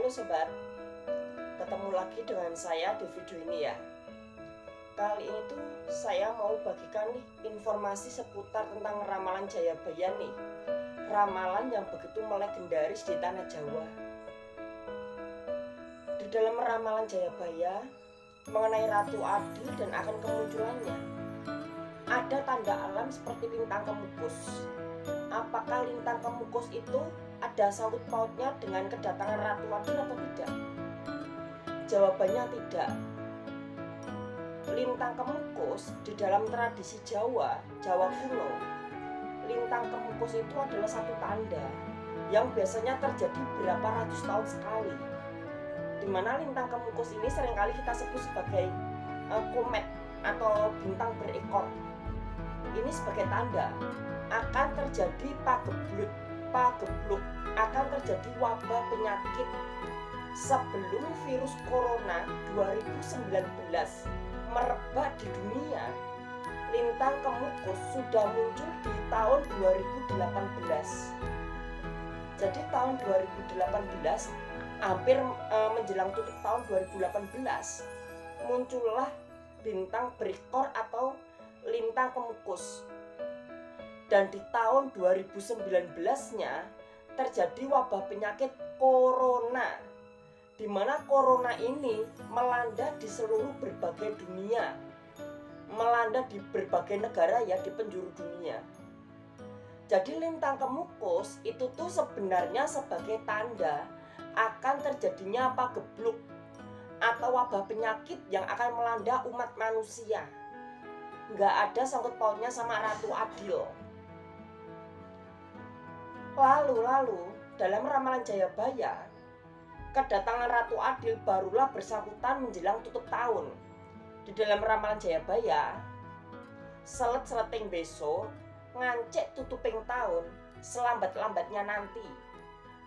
Halo sobat, ketemu lagi dengan saya di video ini ya. Kali ini tuh saya mau bagikan nih informasi seputar tentang ramalan Jayabaya nih. Ramalan yang begitu melegendaris di tanah Jawa. Di dalam ramalan Jayabaya mengenai Ratu Adi dan akan kemunculannya, ada tanda alam seperti lintang kemukus. Apakah lintang kemukus itu ada sangkut pautnya dengan kedatangan Ratu Adi atau tidak? Jawabannya tidak. Lintang kemukus di dalam tradisi Jawa kuno, lintang kemukus itu adalah satu tanda yang biasanya terjadi berapa ratus tahun sekali. Dimana lintang kemukus ini seringkali kita sebut sebagai komet atau bintang berekor. Ini sebagai tanda akan terjadi pagebluk, akan terjadi wabah penyakit sebelum virus corona 2019 merebak di dunia. Lintang kemukus sudah muncul di tahun 2018. Jadi tahun 2018 hampir menjelang tutup tahun 2018 muncullah bintang berekor atau lintang kemukus. Dan di tahun 2019-nya terjadi wabah penyakit corona, di mana corona ini melanda di seluruh berbagai dunia, melanda di berbagai negara ya, di penjuru dunia. Jadi lintang kemukus itu tuh sebenarnya sebagai tanda akan terjadinya pagebluk atau wabah penyakit yang akan melanda umat manusia. Nggak ada sangkut pautnya sama Ratu Adil. Lalu dalam ramalan Jayabaya, kedatangan Ratu Adil barulah bersangkutan menjelang tutup tahun. Di dalam ramalan Jayabaya, selet-seleting besok ngancek tutuping tahun, selambat-lambatnya nanti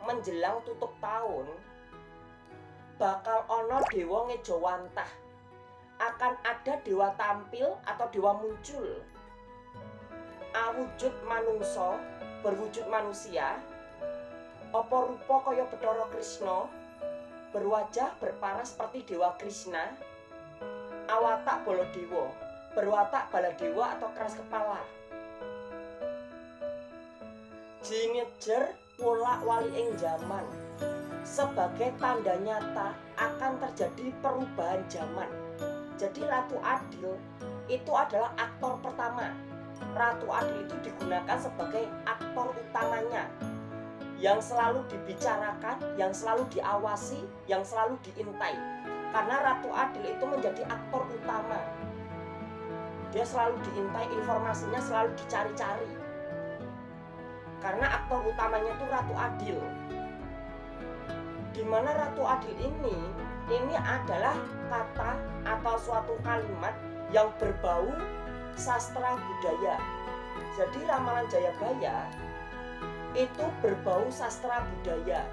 menjelang tutup tahun bakal ono dewa ngejawantah, akan ada dewa tampil atau dewa muncul awujud manungso, berwujud manusia, apa rupa kaya Bathara Krishna, berwajah berparas seperti Dewa Krishna, awatak Baladewa, berwatak Baladewa atau keras kepala. Jingejer wolak wali ing zaman, sebagai tanda nyata akan terjadi perubahan zaman. Jadi Ratu Adil itu adalah aktor pertama. Ratu Adil itu digunakan sebagai aktor utamanya, yang selalu dibicarakan, yang selalu diawasi, yang selalu diintai. Karena Ratu Adil itu menjadi aktor utama. Dia selalu diintai, informasinya selalu dicari-cari. Karena aktor utamanya itu Ratu Adil. Dimana Ratu Adil ini adalah kata atau suatu kalimat yang berbau sastra budaya. Jadi ramalan Jayabaya itu berbau sastra budaya.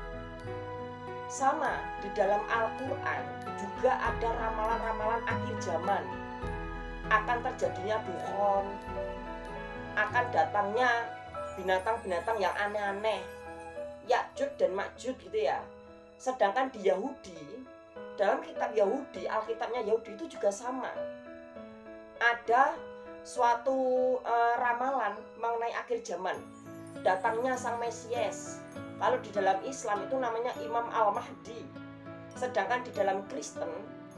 Sama di dalam Al-Quran juga ada ramalan-ramalan akhir zaman. Akan terjadinya dukhon, akan datangnya binatang-binatang yang aneh-aneh, Ya'juj dan Ma'juj gitu ya. Sedangkan di Yahudi, dalam kitab Yahudi, Alkitabnya Yahudi itu juga sama. Ada suatu ramalan mengenai akhir zaman, datangnya Sang Mesias. Kalau di dalam Islam itu namanya Imam Al-Mahdi. Sedangkan di dalam Kristen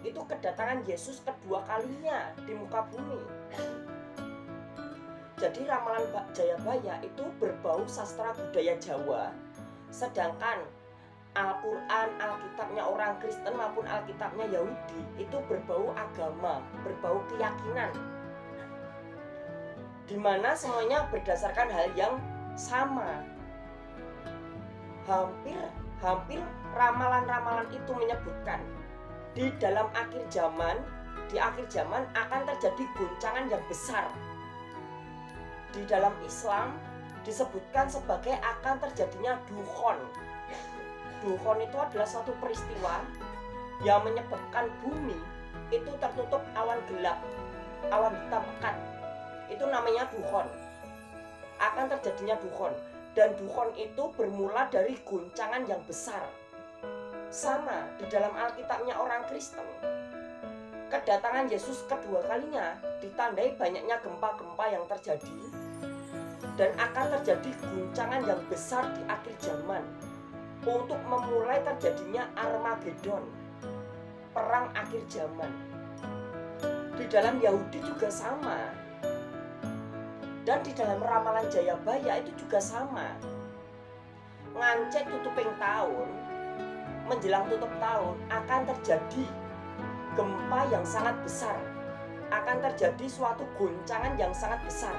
itu kedatangan Yesus kedua kalinya di muka bumi. Jadi ramalan Jayabaya itu berbau sastra budaya Jawa. Sedangkan Al-Quran, Alkitabnya orang Kristen maupun Alkitabnya Yahudi itu berbau agama, berbau keyakinan, dimana semuanya berdasarkan hal yang sama. Hampir ramalan-ramalan itu menyebutkan di dalam akhir zaman akan terjadi goncangan yang besar. Di dalam Islam disebutkan sebagai akan terjadinya dukhon. Dukhon itu adalah suatu peristiwa yang menyebabkan bumi itu tertutup awan gelap, awan hitam pekat. Itu namanya dukhon. Akan terjadinya dukhon. Dan dukhon itu bermula dari goncangan yang besar. Sama di dalam Alkitabnya orang Kristen, kedatangan Yesus kedua kalinya ditandai banyaknya gempa-gempa yang terjadi, dan akan terjadi guncangan yang besar di akhir zaman untuk memulai terjadinya Armageddon, perang akhir zaman. Di dalam Yahudi juga sama, dan di dalam ramalan Jayabaya itu juga sama. Ngancet tutuping tahun, menjelang tutup tahun akan terjadi gempa yang sangat besar, akan terjadi suatu goncangan yang sangat besar.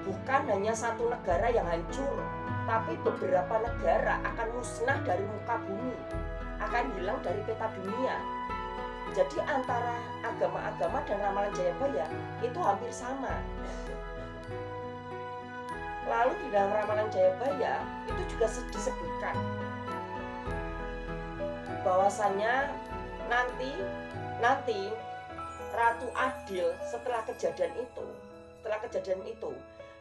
Bukan hanya satu negara yang hancur, tapi beberapa negara akan musnah dari muka bumi, akan hilang dari peta dunia. Jadi antara agama-agama dan ramalan Jayabaya itu hampir sama. Lalu di dalam ramalan Jayabaya itu juga disebutkan bahwasannya nanti Ratu Adil setelah kejadian itu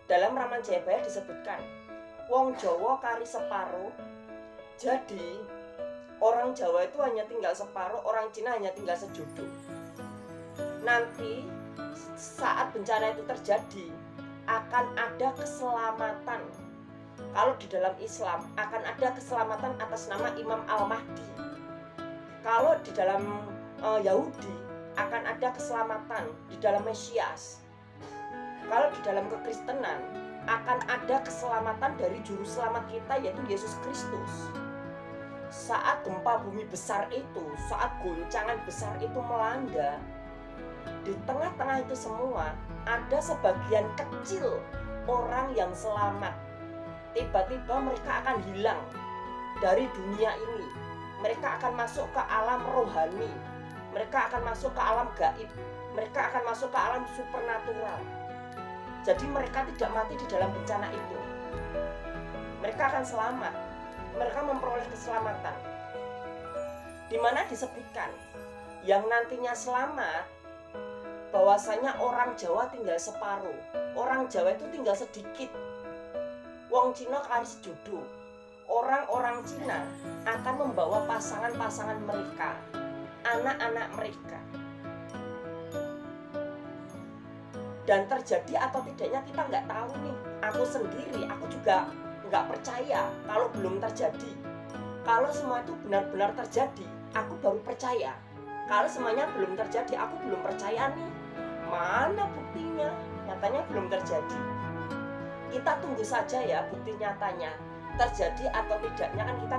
dalam ramalan Jayabaya disebutkan wong Jawa kari separo. Jadi orang Jawa itu hanya tinggal separuh, orang Cina hanya tinggal sejudul. Nanti saat bencana itu terjadi akan ada keselamatan. Kalau di dalam Islam akan ada keselamatan atas nama Imam Al-Mahdi. Kalau di dalam Yahudi akan ada keselamatan di dalam Mesias. Kalau di dalam kekristenan akan ada keselamatan dari juru selamat kita, yaitu Yesus Kristus. Saat gempa bumi besar itu, saat goncangan besar itu melanda, di tengah-tengah itu semua ada sebagian kecil orang yang selamat. Tiba-tiba mereka akan hilang dari dunia ini. Mereka akan masuk ke alam rohani. Mereka akan masuk ke alam gaib. Mereka akan masuk ke alam supernatural. Jadi mereka tidak mati di dalam bencana itu. Mereka akan selamat. Mereka memperoleh keselamatan. Di mana disebutkan yang nantinya selamat, bahwasanya orang Jawa tinggal separuh. Orang Jawa itu tinggal sedikit. Wong Cina kali sejodoh. Orang-orang Cina akan membawa pasangan-pasangan mereka, anak-anak mereka. Dan terjadi atau tidaknya kita nggak tahu nih. Aku sendiri, aku juga nggak percaya kalau belum terjadi. Kalau semua itu benar-benar terjadi, aku baru percaya. Kalau semuanya belum terjadi, aku belum percaya nih. Mana buktinya? Nyatanya belum terjadi. Kita tunggu saja ya bukti nyatanya. Terjadi atau tidaknya kan kita